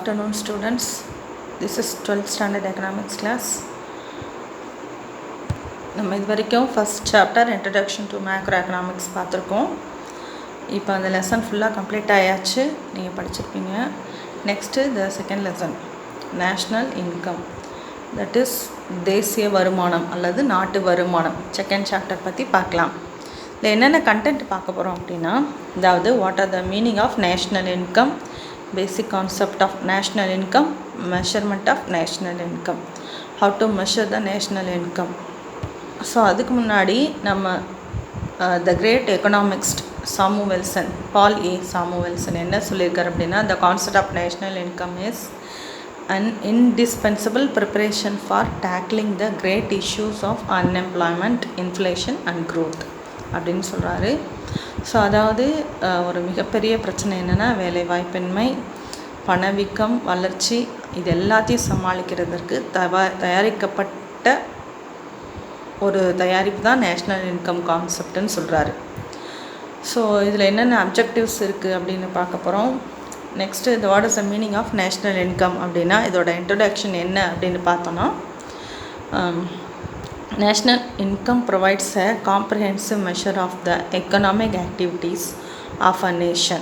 afternoon, students. This is 12th standard economics class. நம்ம இது வரைக்கும் first chapter introduction to macro economics பார்த்துருக்கோம். இப்போ அந்த லெசன் ஃபுல்லாக கம்ப்ளீட் ஆயாச்சு, நீங்கள் படிச்சிருப்பீங்க. Next the second lesson national income, that is தேசிய வருமானம் அல்லது நாட்டு வருமானம். செகண்ட் சாப்டர் பற்றி பார்க்கலாம். இதில் என்னென்ன கண்டென்ட் பார்க்க போகிறோம் அப்படின்னா, அதாவது what are the meaning of national income, basic concept of national income, measurement of national income, how to measure the national income. So அதுக்கு முன்னாடி நம்ம த கிரேட் எக்கனாமிக்ஸ்ட் சாமுவெல்சன், பால் ஏ சாமுவெல்சன் என்ன சொல்லியிருக்கார் அப்படின்னா, the concept of national income is an indispensable preparation for tackling the great issues of unemployment, inflation and growth அப்படின்னு சொல்கிறாரு. So அதாவது ஒரு மிகப்பெரிய பிரச்சனை என்னென்னா வேலைவாய்ப்பின்மை, பணவீக்கம், வளர்ச்சி, இது எல்லாத்தையும் சமாளிக்கிறதற்கு தயாரிக்கப்பட்ட ஒரு தயாரிப்பு தான் நேஷ்னல் இன்கம் கான்செப்ட்னு சொல்கிறாரு. ஸோ இதில் என்னென்ன அப்ஜெக்டிவ்ஸ் இருக்குது அப்படின்னு பார்க்க போகிறோம். நெக்ஸ்ட்டு இது what is the meaning of national income அப்படின்னா இதோட இன்ட்ரடக்ஷன் என்ன அப்படின்னு பார்த்தோன்னா, national income provides a comprehensive measure of the economic activities of a nation.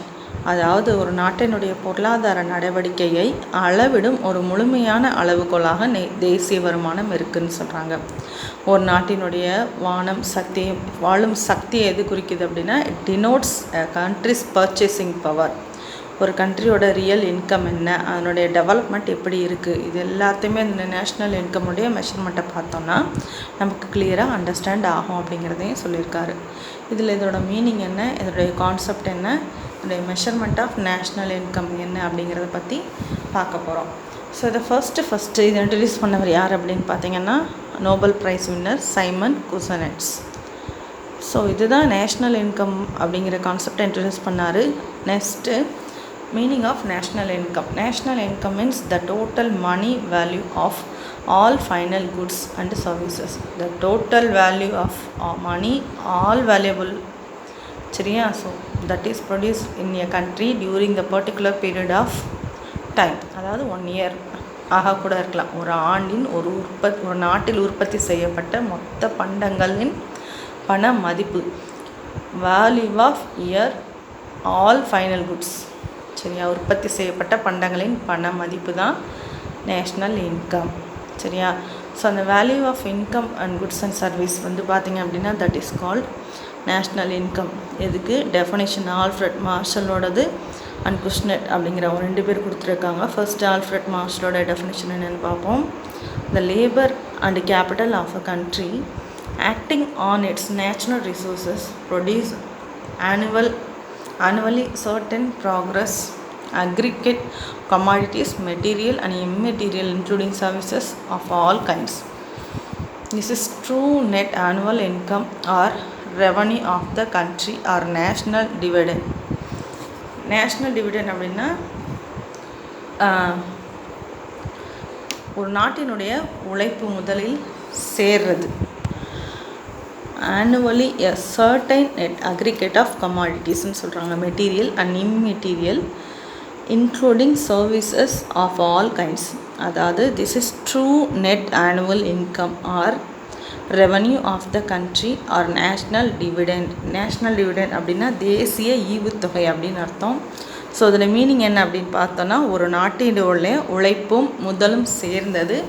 அதாவது ஒரு நாட்டினுடைய பொருளாதார நடவடிக்கையை அளவிடும் ஒரு முழுமையான அளவுகோலாக தேசிய வருமானம் இருக்குதுன்னு சொல்கிறாங்க. ஒரு நாட்டினுடைய வாழும் சக்தியை எது குறிக்குது அப்படின்னா, it denotes a country's purchasing power. ஒரு கண்ட்ரியோட ரியல் இன்கம் என்ன, அதனுடைய டெவலப்மெண்ட் எப்படி இருக்குது, இது எல்லாத்தையுமே இந்த நேஷ்னல் இன்கமுடைய மெஷர்மெண்ட்டை பார்த்தோன்னா நமக்கு கிளியராக அண்டர்ஸ்டாண்ட் ஆகும் அப்படிங்கிறதையும் சொல்லியிருக்காரு. இதில் இதோட மீனிங் என்ன, இதோடைய கான்செப்ட் என்ன, இதோடைய மெஷர்மெண்ட் ஆஃப் நேஷ்னல் இன்கம் என்ன அப்படிங்கிறத பற்றி பார்க்க போகிறோம். ஸோ இதை ஃபஸ்ட்டு இதை இன்ட்ரடியூஸ் பண்ணவர் யார் அப்படின்னு பார்த்தீங்கன்னா, Nobel prize winner Simon Kuznets. So இதுதான் நேஷ்னல் இன்கம் அப்படிங்கிற கான்செப்டை இன்ட்ரடியூஸ் பண்ணார். Next meaning of national income. National income means the total money value of all final goods and services. The total value of money, all valuable, சரியா, so that is produced in a country during the particular period of time. அதாவது 1 year ஆக கூட இருக்கலாம். ஒரு ஆண்டின் ஒரு நாட்டில் உற்பத்தி செய்யப்பட்ட மொத்த பண்டங்களின் பண மதிப்பு, value of year all final goods, சரியா, உற்பத்தி செய்யப்பட்ட பண்டங்களின் பண மதிப்பு தான் நேஷ்னல் இன்கம், சரியா. ஸோ அந்த value of income and goods and service வந்து பார்த்திங்க அப்படின்னா that is called national income. எதுக்கு டெஃபனேஷன் ஆல்ஃப்ரெட் மார்ஷலோடது அண்ட் குஷ்னெட் அப்படிங்கிற 2 பேர் கொடுத்துருக்காங்க. ஃபர்ஸ்ட் ஆல்ஃப்ரெட் மார்ஷலோட டெஃபனேஷன் என்னென்னு பார்ப்போம். The labour and capital of a country acting on its natural resources produce annually certain progress aggregate commodities, material and immaterial including services of all kinds. This is true net annual income or revenue of the country or national dividend. National dividend அப்படின்னா ஒரு நாட்டினுடைய உழைப்பு முதலில் சேர்றது. annually a certain net aggregate of commodities ன்னு சொல்கிறாங்க, material and immaterial including services of all kinds. அதாவது this is true net annual income or revenue of the country or national dividend. National dividend அப்படின்னா தேசிய ஈவுத்தொகை அப்படின்னு அர்த்தம். So இதில் meaning என்ன அப்படின்னு பார்த்தோன்னா, ஒரு நாட்டினுடைய உழைப்பும் முதலும் சேர்ந்தது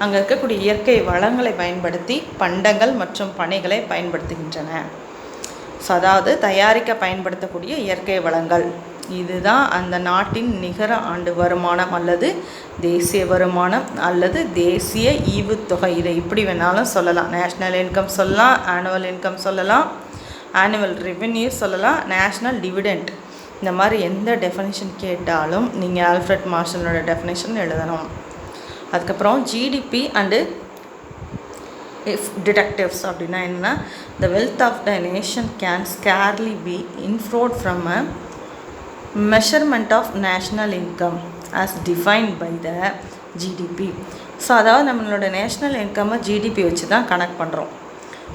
அங்கே இருக்கக்கூடிய இயற்கை வளங்களை பயன்படுத்தி பண்டங்கள் மற்றும் பணிகளை பயன்படுத்துகின்றன. ஸோ அதாவது தயாரிக்க பயன்படுத்தக்கூடிய இயற்கை வளங்கள், இதுதான் அந்த நாட்டின் நிகர ஆண்டு வருமானம் அல்லது தேசிய வருமானம் அல்லது தேசிய ஈவுத்தொகை. இதை இப்படி வேணாலும் சொல்லலாம். நேஷ்னல் இன்கம் சொல்லலாம், ஆனுவல் இன்கம் சொல்லலாம், ஆனுவல் ரெவென்யூ சொல்லலாம், நேஷ்னல் டிவிடெண்ட். இந்த மாதிரி எந்த டெஃபனிஷன் கேட்டாலும் நீங்கள் ஆல்ஃப்ரெட் மார்ஷலோட டெஃபனிஷன் எழுதணும். அதுக்கப்புறம் ஜிடிபி அண்டு இஃப் டிடக்டிவ்ஸ் அப்படின்னா என்னென்னா, the wealth of the nation can scarcely be inflate from a measurement of national income as defined by the GDP. So அதாவது நம்மளோட நேஷ்னல் இன்கம்மை ஜிடிபி வச்சு தான் கனெக்ட் பண்ணுறோம்.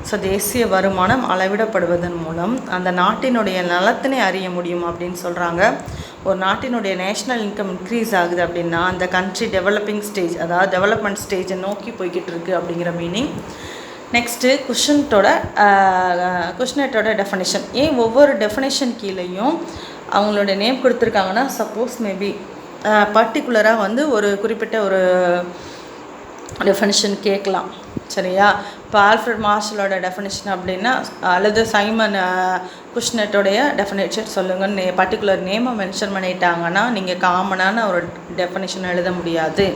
ஸோ தேசிய வருமானம் அளவிடப்படுவதன் மூலம் அந்த நாட்டினுடைய நலத்தினை அறிய முடியும் அப்படின்னு சொல்கிறாங்க. ஒரு நாட்டினுடைய நேஷ்னல் இன்கம் இன்க்ரீஸ் ஆகுது அப்படின்னா அந்த கண்ட்ரி டெவலப்பிங் ஸ்டேஜ், அதாவது டெவலப்மெண்ட் ஸ்டேஜை நோக்கி போய்கிட்டு இருக்குது அப்படிங்கிற மீனிங். Next குஷனட்டோட definition. ஏன் ஒவ்வொரு டெஃபனிஷன் கீழேயும் அவங்களோட நேம் கொடுத்துருக்காங்கன்னா, சப்போஸ் மேபி பர்டிகுலராக வந்து ஒரு குறிப்பிட்ட ஒரு டெஃபனிஷன் கேட்கலாம். சரியா? இப்போ ஆல்ஃப்ரட் மார்ஷலோட டெஃபனிஷன் அப்படின்னா, அல்லது சைமன் குஷ்னட்டோடைய டெஃபனிஷன் சொல்லுங்கன்னு பர்டிகுலர் நேமை மென்ஷன் பண்ணிட்டாங்கன்னா நீங்கள் காமனான ஒரு டெஃபனிஷன் எழுத முடியாது.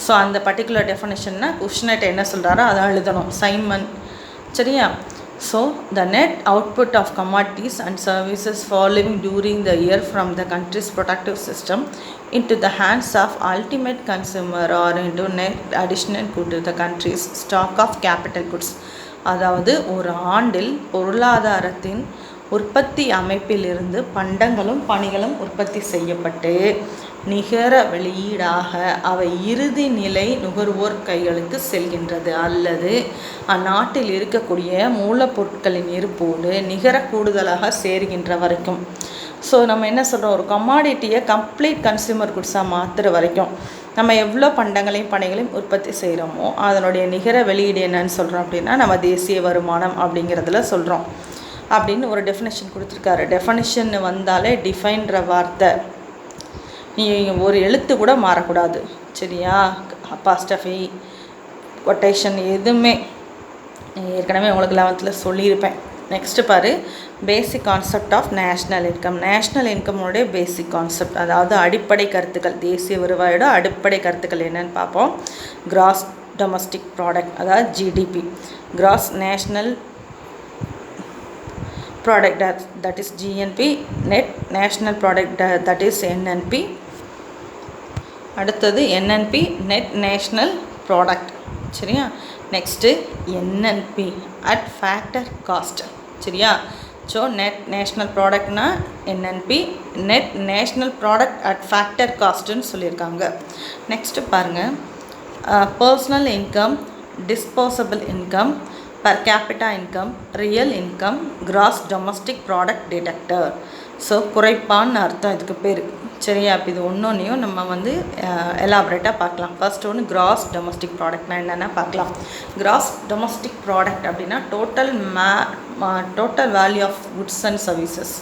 ஸோ அந்த பர்டிகுலர் டெஃபனிஷன்னா குஷ்னட் என்ன சொல்கிறாரோ அதை எழுதணும், சைமன். சரியா? So the net output of commodities and services falling during the year from the country's productive system into the hands of ultimate consumer or into net additional good to the country's stock of capital goods. அதாவது ஒரு ஆண்டில் பொருளாதாரத்தின் உற்பத்தி அமைப்பிலிருந்து பண்டங்களும் பணிகளும் உற்பத்தி செய்யப்பட்டு நிகர வெளியீடாக அவை இறுதி நிலை நுகர்வோர் கைகளுக்கு செல்கின்றது, அல்லது அந்நாட்டில் இருக்கக்கூடிய மூலப்பொருட்களின் இருப்போடு நிகர கூடுதலாக சேர்கின்ற வரைக்கும். ஸோ நம்ம என்ன சொல்கிறோம், ஒரு கமாடிட்டியை கம்ப்ளீட் கன்சியூமர் குட்ஸாக மாற்றுற வரைக்கும் நம்ம எவ்வளோ பண்டங்களையும் பணிகளையும் உற்பத்தி செய்கிறோமோ அதனுடைய நிகர வெளியீடு என்னன்னு சொல்கிறோம் அப்படின்னா நம்ம தேசிய வருமானம் அப்படிங்கிறதுல சொல்கிறோம் அப்படின்னு ஒரு டெஃபினேஷன் கொடுத்துருக்காரு. டெஃபினேஷன் வந்தாலே டிஃபைன்ற வார்த்தை நீ ஒரு எழுத்து கூட மாறக்கூடாது. சரியா? அப்பாஸ்டஃபி கொட்டேஷன் எதுவுமே ஏற்கனவே உங்களுக்கு 11th சொல்லியிருப்பேன். நெக்ஸ்ட்டு பாரு, basic concept of national income. National இன்கம்னுடைய பேசிக் கான்செப்ட், அதாவது அடிப்படை கருத்துக்கள், தேசிய வருவாயோட அடிப்படை கருத்துக்கள் என்னென்னு பார்ப்போம். கிராஸ் டொமஸ்டிக் ப்ராடக்ட், அதாவது GDP. Gross national product, that is GNP. Net national product, that is NNP. அடுத்தது என்என்பி, நெட் நேஷ்னல் ப்ராடக்ட். சரியா? Next NNP at factor cost. சரியா? ஸோ நெட் நேஷ்னல் ப்ராடக்ட்னா NNP, net national product at factor காஸ்ட்டுன்னு சொல்லியிருக்காங்க. Next பாருங்கள், personal income, disposable income, per capita income, real income, gross domestic product deductor. So குறைப்பான்னு அர்த்தம் இதுக்கு பேர். சரியா? அப்போ இது ஒன்றொன்றையும் நம்ம வந்து எலாபரேட்டாக பார்க்கலாம். ஃபர்ஸ்ட் ஒன்று கிராஸ் டொமஸ்டிக் ப்ராடக்ட்னா என்னென்னா பார்க்கலாம். கிராஸ் டொமஸ்டிக் ப்ராடக்ட் அப்படின்னா total value of goods and services,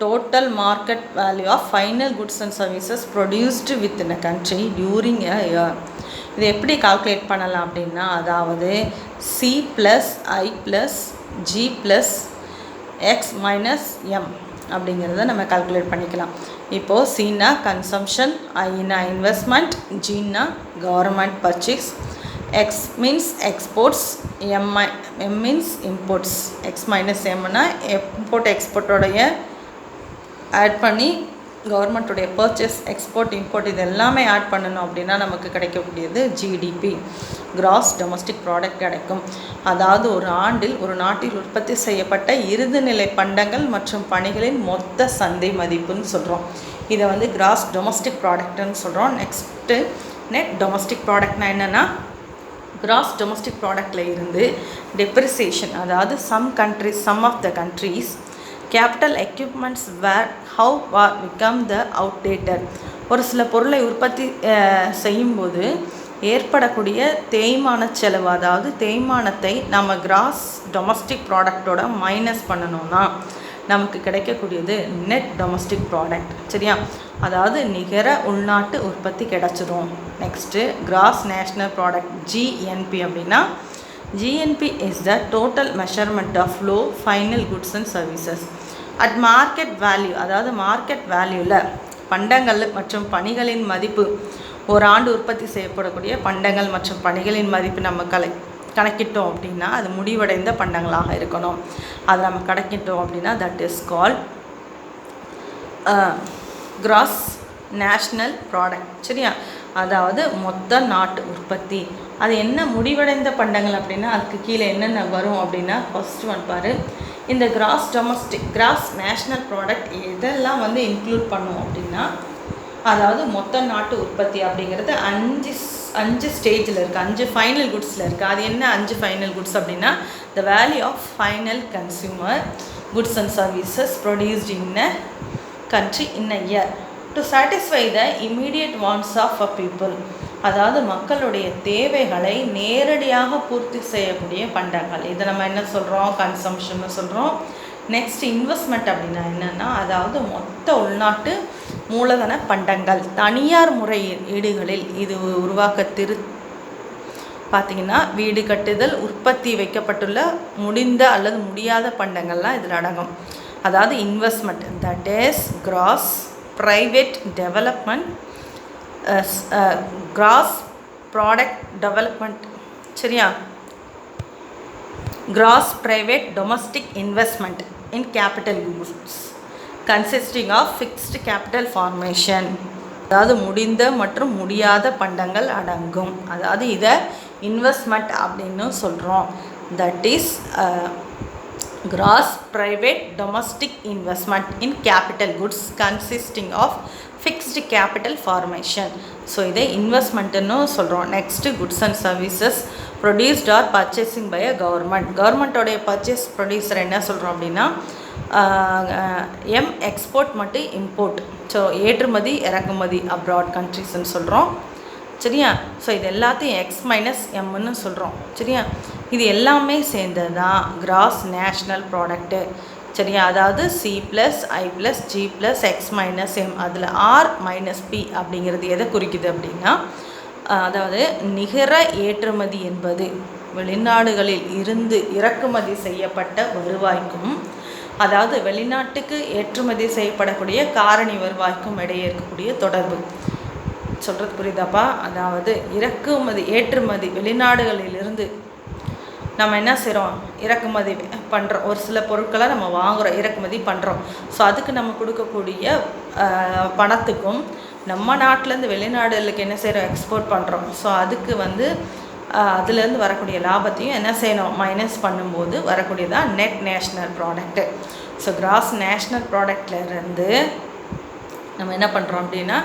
total market value of final goods and services produced within a country during a year. இது எப்படி கால்குலேட் பண்ணலாம் அப்படின்னா, அதாவது C plus I plus G plus X minus M அப்படிங்கிறத நம்ம calculate பண்ணிக்கலாம். இப்போது சின்னா கன்சம்ஷன், ஐனா இன்வெஸ்ட்மெண்ட், ஜின்னா government purchase, X means exports, M means imports. X minus எம்னா இம்போர்ட் எக்ஸ்போர்ட்டோடைய ஆட் பண்ணி கவர்மெண்ட்டுடைய பர்ச்சேஸ், எக்ஸ்போர்ட், இம்போர்ட் இது எல்லாமே ஆட் பண்ணணும் அப்படின்னா நமக்கு கிடைக்கக்கூடியது ஜிடிபி, கிராஸ் டொமஸ்டிக் ப்ராடக்ட் கிடைக்கும். அதாவது ஒரு ஆண்டில் ஒரு நாட்டில் உற்பத்தி செய்யப்பட்ட இறுதிநிலை பண்டங்கள் மற்றும் பணிகளின் மொத்த சந்தை மதிப்புன்னு சொல்கிறோம். இதை வந்து கிராஸ் டொமஸ்டிக் ப்ராடக்ட்னு சொல்கிறோம். நெக்ஸ்ட்டு நெட் டொமஸ்டிக் ப்ராடக்ட்னா என்னென்னா, கிராஸ் டொமஸ்டிக் ப்ராடக்டில் இருந்து டெப்ரிசியேஷன், அதாவது sum of the country's capital equipments have become the outdated. ஒரு சில பொருளை உற்பத்தி செய்யும்போது ஏற்படக்கூடிய தேய்மான செலவு, அதாவது தேய்மானத்தை நம்ம கிராஸ் டொமஸ்டிக் ப்ராடக்டோட மைனஸ் பண்ணணும்னா நமக்கு கிடைக்கக்கூடியது நெட் டொமஸ்டிக் ப்ராடக்ட். சரியா? அதாவது நிகர உள்நாட்டு உற்பத்தி கிடச்சிரும். Next cross national product, GNB அப்படின்னா GNP is the total measurement of flow final goods and services at market value. அதாவது மார்க்கெட் வேல்யூவில் பண்டங்கள் மற்றும் பணிகளின் மதிப்பு, ஒரு ஆண்டு உற்பத்தி செய்யப்படக்கூடிய பண்டங்கள் மற்றும் பணிகளின் மதிப்பு நம்ம கணக்கிட்டோம் அப்படின்னா அது முடிவடைந்த பண்டங்களாக இருக்கணும். அதை நம்ம கணக்கிட்டோம் அப்படின்னா that is called cross national product. சரியா? அதாவது மொத்த நாட்டு உற்பத்தி. அது என்ன முடிவடைந்த பண்டங்கள் அப்படின்னா அதுக்கு கீழே என்னென்ன வரும் அப்படின்னா, ஃபர்ஸ்ட் ஒன் பாரு, இந்த கிராஸ் நேஷ்னல் ப்ராடக்ட் எதெல்லாம் வந்து இன்க்ளூட் பண்ணும் அப்படின்னா, அதாவது மொத்த நாட்டு உற்பத்தி அப்படிங்கிறது அஞ்சு ஸ்டேஜில் இருக்குது, 5 ஃபைனல் குட்ஸில் இருக்குது. அது என்ன 5 ஃபைனல் குட்ஸ் அப்படின்னா, the value of final consumer goods and services produced in a country in a year to satisfy the immediate wants of a people. அதாவது மக்களுடைய தேவைகளை நேரடியாக பூர்த்தி செய்யக்கூடிய பண்டங்கள். இதை நம்ம என்ன சொல்கிறோம்? கன்சம்ஷன்னு சொல்கிறோம். நெக்ஸ்ட் இன்வெஸ்ட்மெண்ட் அப்படின்னா என்னென்னா, அதாவது மொத்த உள்நாட்டு மூலதன பண்டங்கள் தனியார் முறையீடுகளில் இது பார்த்திங்கன்னா வீடு கட்டுதல், உற்பத்தி வைக்கப்பட்டுள்ள முடிந்த அல்லது முடியாத பண்டங்கள்லாம் இதில் அடங்கும். அதாவது investment, that is gross private development, gross product development, சரியா? Gross private domestic investment in capital goods consisting of fixed capital formation. அதாவது முடிந்த மற்றும் முடியாத பண்டங்கள் அடங்கும். அதாவது இதை இன்வெஸ்ட்மெண்ட் அப்படின்னு சொல்கிறோம். That is gross private domestic investment in capital goods consisting of fixed capital formation. So இதை இன்வெஸ்ட்மெண்ட்டுன்னு சொல்கிறோம். Next goods and services produced or purchasing by a government. கவர்மெண்ட்டோடைய பர்ச்சேஸ் ப்ரொடியூசர் என்ன சொல்கிறோம் அப்படின்னா எக்ஸ்போர்ட் மட்டும் இம்போர்ட். ஸோ ஏற்றுமதி இறக்குமதி அப்ராட் கண்ட்ரிஸ்ன்னு சொல்கிறோம், சரியா? ஸோ இது எல்லாத்தையும் எக்ஸ் மைனஸ் எம்னு சொல்கிறோம், சரியா? இது எல்லாமே சேர்ந்தது தான் கிராஸ் நேஷ்னல் ப்ராடக்ட்டு, சரியா? அதாவது C + I + G + X - M. அதில் R - P அப்படிங்கிறது எதை குறிக்குது அப்படின்னா, அதாவது நிகர ஏற்றுமதி என்பது வெளிநாடுகளில் இருந்து இறக்குமதி செய்யப்பட்ட வருவாய்க்கும், அதாவது வெளிநாட்டுக்கு ஏற்றுமதி செய்யப்படக்கூடிய காரணி வருவாய்க்கும் இடையே இருக்கக்கூடிய தொடர்பு. சொல்கிறது புரியுதாப்பா? அதாவது ஏற்றுமதி வெளிநாடுகளிலிருந்து நம்ம என்ன செய்கிறோம்? இறக்குமதி பண்ணுறோம். ஒரு சில பொருட்களை நம்ம வாங்குகிறோம், இறக்குமதி பண்ணுறோம். ஸோ அதுக்கு நம்ம கொடுக்கக்கூடிய பணத்துக்கும் நம்ம நாட்டிலேருந்து வெளிநாடுகளுக்கு என்ன செய்கிறோம்? எக்ஸ்போர்ட் பண்ணுறோம். ஸோ அதுக்கு அதுலேருந்து வரக்கூடிய லாபத்தையும் என்ன செய்யணும்? மைனஸ் பண்ணும்போது வரக்கூடியதான் net national product. So gross national ப்ராடக்ட்லேருந்து நம்ம என்ன பண்ணுறோம் அப்படின்னா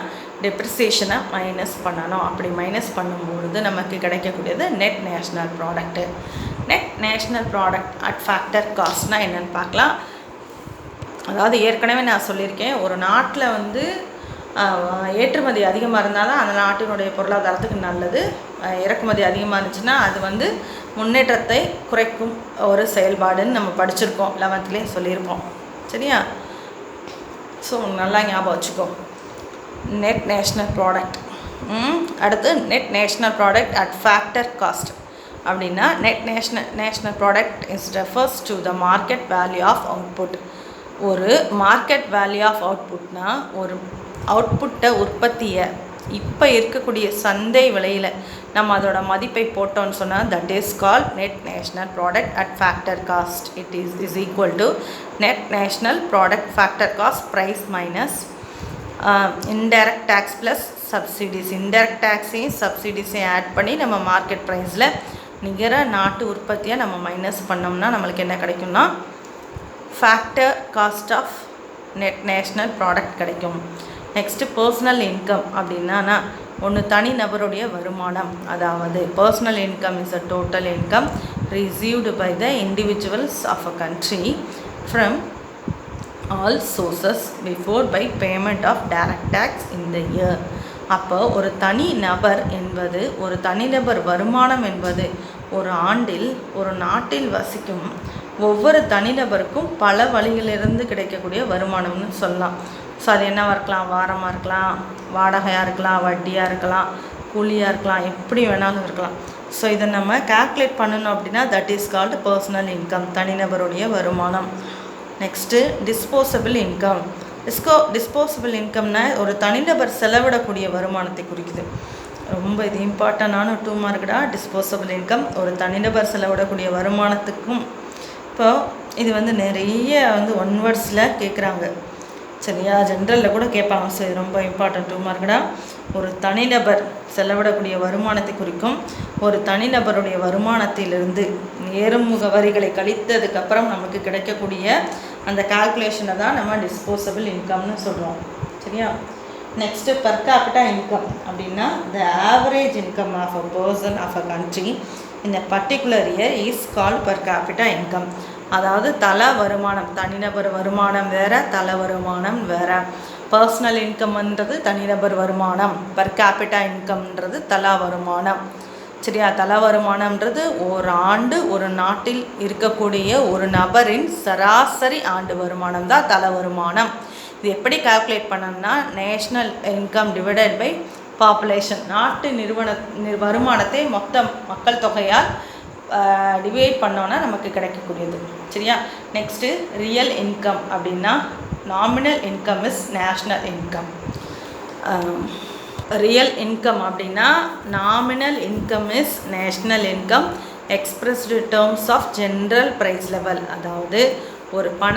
டெப்ரிசியேஷனை மைனஸ் பண்ணணும். அப்படி மைனஸ் பண்ணும்பொழுது நமக்கு கிடைக்கக்கூடியது net national product. Net national product at factor காஸ்ட்னால் என்னென்னு பார்க்கலாம். அதாவது ஏற்கனவே நான் சொல்லியிருக்கேன், ஒரு நாட்டில் ஏற்றுமதி அதிகமாக இருந்தாலும் அந்த நாட்டினுடைய பொருளாதாரத்துக்கு நல்லது. இறக்குமதி அதிகமாக இருந்துச்சுன்னா அது முன்னேற்றத்தை குறைக்கும் ஒரு செயல்பாடுன்னு நம்ம படிச்சிருக்கோம், 11th சொல்லியிருக்கோம், சரியா? ஸோ நல்லா ஞாபகம் வச்சுக்கோ. Net national product. அடுத்து net national product at factor cost அப்படின்னா net national product is refers to the market value of output. ஒரு மார்க்கெட் வேல்யூ ஆஃப் அவுட்புட்னா ஒரு அவுட்புட்டை உற்பத்தியை இப்போ இருக்கக்கூடிய சந்தை விலையில் நம்ம அதோட மதிப்பை போட்டோன்னு சொன்னால் that is called net national product at factor cost. It is equal to net national product factor cost price minus indirect tax plus subsidies. Indirect டேக்ஸையும் சப்சிடிஸையும் ஆட் பண்ணி நம்ம மார்க்கெட் ப்ரைஸில் நிகர நாட்டு உற்பத்தியை நம்ம மைனஸ் பண்ணோம்னா நம்மளுக்கு என்ன கிடைக்கும்னா factor cost of net national product கிடைக்கும். நெக்ஸ்ட்டு பர்சனல் இன்கம் அப்படின்னா ஒன்று தனிநபருடைய வருமானம். அதாவது personal income is a total income received by the individuals of a country from all sources before by payment of direct tax in the year. அப்போ ஒரு தனிநபர் வருமானம் என்பது ஒரு ஆண்டில் ஒரு நாட்டில் வசிக்கும் ஒவ்வொரு தனிநபருக்கும் பல வழிகளிலிருந்து கிடைக்கக்கூடிய வருமானம்னு சொல்லலாம். ஸோ அது என்னவாக இருக்கலாம்? வாரமாக இருக்கலாம், வாடகையாக இருக்கலாம், வட்டியாக இருக்கலாம், கூலியாக இருக்கலாம், எப்படி வேணாலும் இருக்கலாம். ஸோ இதை நம்ம கால்குலேட் பண்ணணும் அப்படின்னா that is called personal income, தனிநபருடைய வருமானம். Next disposable income. டிஸ்போசபிள் இன்கம்னா ஒரு தனிநபர் செலவிடக்கூடிய வருமானத்தை குறிக்குது. ரொம்ப இது இம்பார்ட்டண்டான 2 மார்க்குடா. டிஸ்போசபிள் இன்கம் ஒரு தனிநபர் செலவிடக்கூடிய வருமானத்துக்கும். இப்போ இது நிறைய 1 வேர்ட்ஸில் கேட்குறாங்க, சரியா? ஜென்ரலில் கூட கேட்பாங்க. ஸோ இது ரொம்ப இம்பார்ட்டன்ட் 2 மார்க்குடா. ஒரு தனிநபர் செலவிடக்கூடிய வருமானத்தை குறிக்கும். ஒரு தனிநபருடைய வருமானத்திலிருந்து நேர்முக வரிகளை கழித்ததுக்கப்புறம் நமக்கு கிடைக்கக்கூடிய அந்த கால்குலேஷனை தான் நம்ம டிஸ்போசபிள் இன்கம்னு சொல்கிறோம், சரியா? நெக்ஸ்ட்டு பெர் கேபிட்டா இன்கம் அப்படின்னா the average income of a person of a country in a particular year is called per capita income. அதாவது தல வருமானம், தனிநபர் வருமானம் வேறு, தல வருமானம் வேறு. பர்சனல் இன்கம்ன்றது தனிநபர் வருமானம், பர் கேபிட்டா இன்கம்ன்றது தலா வருமானம். சரியா? தல வருமானம்ன்றது ஒரு ஆண்டு ஒரு நாட்டில் இருக்கக்கூடிய ஒரு நபரின் சராசரி ஆண்டு வருமானம் தான் தல வருமானம். இது எப்படி கால்குலேட் பண்ணோம்னா, national income divided by population, நாட்டு வருமானத்தை மொத்த மக்கள் தொகையால் டிவைட் பண்ணோன்னா நமக்கு கிடைக்கக்கூடியது. சரியா? நெக்ஸ்ட்டு ரியல் இன்கம் அப்படின்னா nominal income is national income. Real income அப்படின்னா nominal income is national income expressed terms of general price level. அதாவது ஒரு பண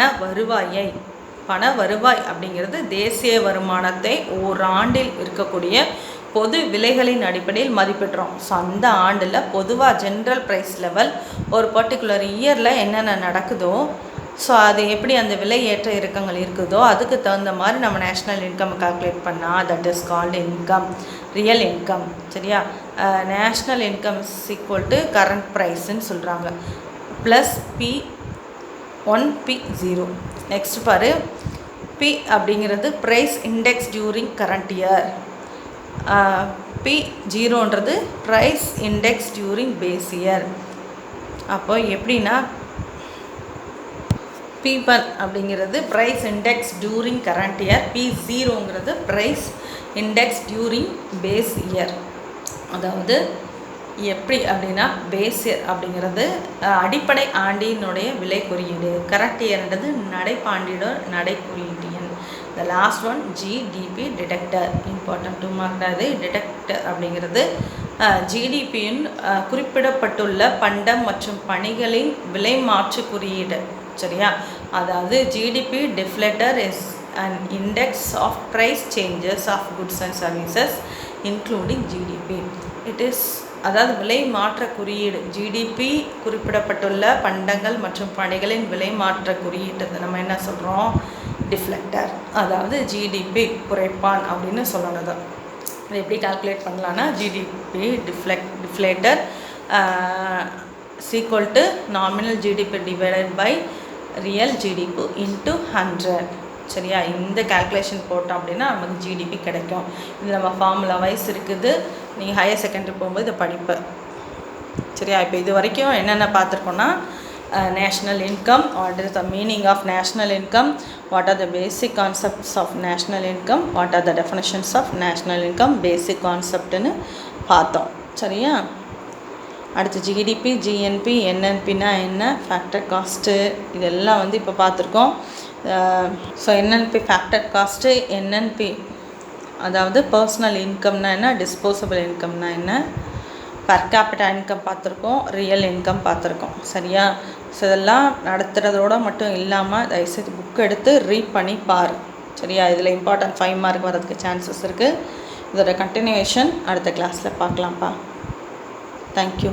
வருவாய் அப்படிங்கிறது தேசிய வருமானத்தை ஓராண்டில் இருக்கக்கூடிய பொது விலைகளின் அடிப்படையில் மதிப்பிடுறோம். ஸோ அந்த ஆண்டில் பொதுவாக ஜென்ரல் ப்ரைஸ் லெவல் ஒரு பர்டிகுலர் இயரில் என்னென்ன நடக்குதோ, ஸோ அது எப்படி அந்த விலை ஏற்ற இறக்கங்கள் இருக்குதோ அதுக்கு தகுந்த மாதிரி நம்ம நேஷ்னல் இன்கம் கால்குலேட் பண்ணால் that is called income, real income. சரியா? National income is equal to current ப்ரைஸ்ன்னு சொல்கிறாங்க, ப்ளஸ் P1 P0. நெக்ஸ்ட் பாரு, P அப்படிங்கிறது price index during current year, P0ன்றது price index during base year. அப்போ எப்படின்னா P1 அப்படிங்கிறது price index during current year, P0ங்கிறது price index during base year. அதாவது எப்படி அப்படின்னா பேஸ் இயர் அப்படிங்கிறது அடிப்படை ஆண்டினுடைய விலை குறியீடு, கரண்ட் இயர்ன்றது நடைப்பாண்டியோட நடை குறியீடு எண். The last one GDP detector, important 2 mark தான் இது. டிடெக்டர் அப்படிங்கிறது ஜிடிபியின் குறிப்பிடப்பட்டுள்ள பண்டம் மற்றும் பணிகளின் விலை மாற்று குறியீடு. சரியா? அதாவது GDP deflator is an index of price changes of goods and services including GDP. It is அதாவது விலை மாற்ற குறியீடு, ஜிடிபி குறிப்பிடப்பட்டுள்ள பண்டங்கள் மற்றும் பணிகளின் விலை மாற்ற குறியீட்டு நம்ம என்ன சொல்கிறோம்? டிஃப்ளெக்டர். அதாவது ஜிடிபி குறைப்பான் அப்படின்னு சொல்லணும். தான் இது எப்படி கால்குலேட் பண்ணலான்னா, GDP deflator equal to nominal GDP divided by real GDP into 100. சரியா? இந்த கால்குலேஷன் போட்டோம் அப்படின்னா நமக்கு ஜிடிபி கிடைக்கும். இது நம்ம ஃபார்முலா வைஸ் இருக்குது, நீங்கள் ஹையர் செகண்டரி போகும்போது இதை படிப்பேன். சரியா? இப்போ இது வரைக்கும் என்னென்ன பார்த்துருக்கோன்னா, national income, what is the meaning of national income, what are the basic concepts of national income, what are the definitions of national income, basic கான்செப்ட்னு பார்த்தோம். சரியா? அடுத்து ஜிடிபி, ஜிஎன்பி, என்என்பின்னா என்ன, ஃபேக்டர் காஸ்ட்டு, இதெல்லாம் வந்து இப்போ பார்த்துருக்கோம். So NNP factor cost, NNP அதாவது பர்சனல் இன்கம்னா என்ன, டிஸ்போசபிள் இன்கம்னா என்ன, பர் கேபிட்டா இன்கம் பார்த்துருக்கோம், ரியல் இன்கம் பார்த்துருக்கோம். சரியா? ஸோ இதெல்லாம் நடத்துகிறதோடு மட்டும் இல்லாமல் தயவுசெய்து புக் எடுத்து ரீட் பண்ணி பாரு. சரியா? இதில் இம்பார்ட்டன்ட் 5 மார்க் வரதுக்கு சான்சஸ் இருக்குது. இதோட கண்டினியூவேஷன் அடுத்த கிளாஸில் பார்க்கலாம்ப்பா. தேங்க்யூ.